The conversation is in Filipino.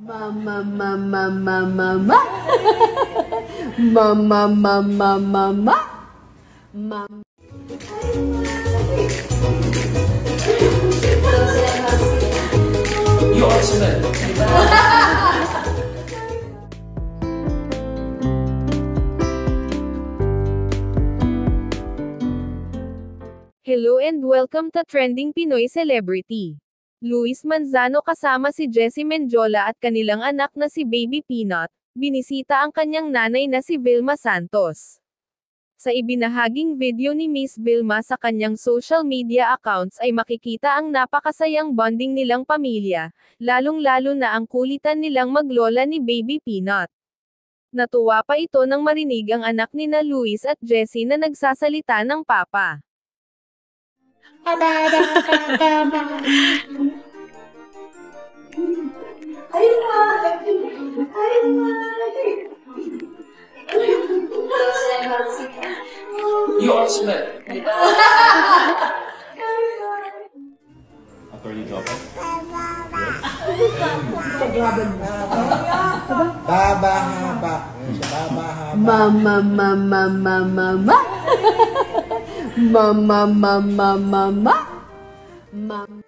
Mama, mama, mama, mama. Mama, mama, mama. Mama. You are smell. Hello and welcome to Trending Pinoy Celebrity. Luis Manzano kasama si Jessie Mendiola at kanilang anak na si Baby Peanut, binisita ang kanyang nanay na si Vilma Santos. Sa ibinahaging video ni Miss Vilma sa kanyang social media accounts ay makikita ang napakasayang bonding nilang pamilya, lalong-lalo na ang kulitan nilang maglola ni Baby Peanut. Natuwa pa ito nang marinig ang anak nina Luis at Jessie na nagsasalita ng papa. You are smell. Attorney Jopper. Baba haba. Baba haba. Mama, mama, mama, mama. Mama, mama, mama. Mama.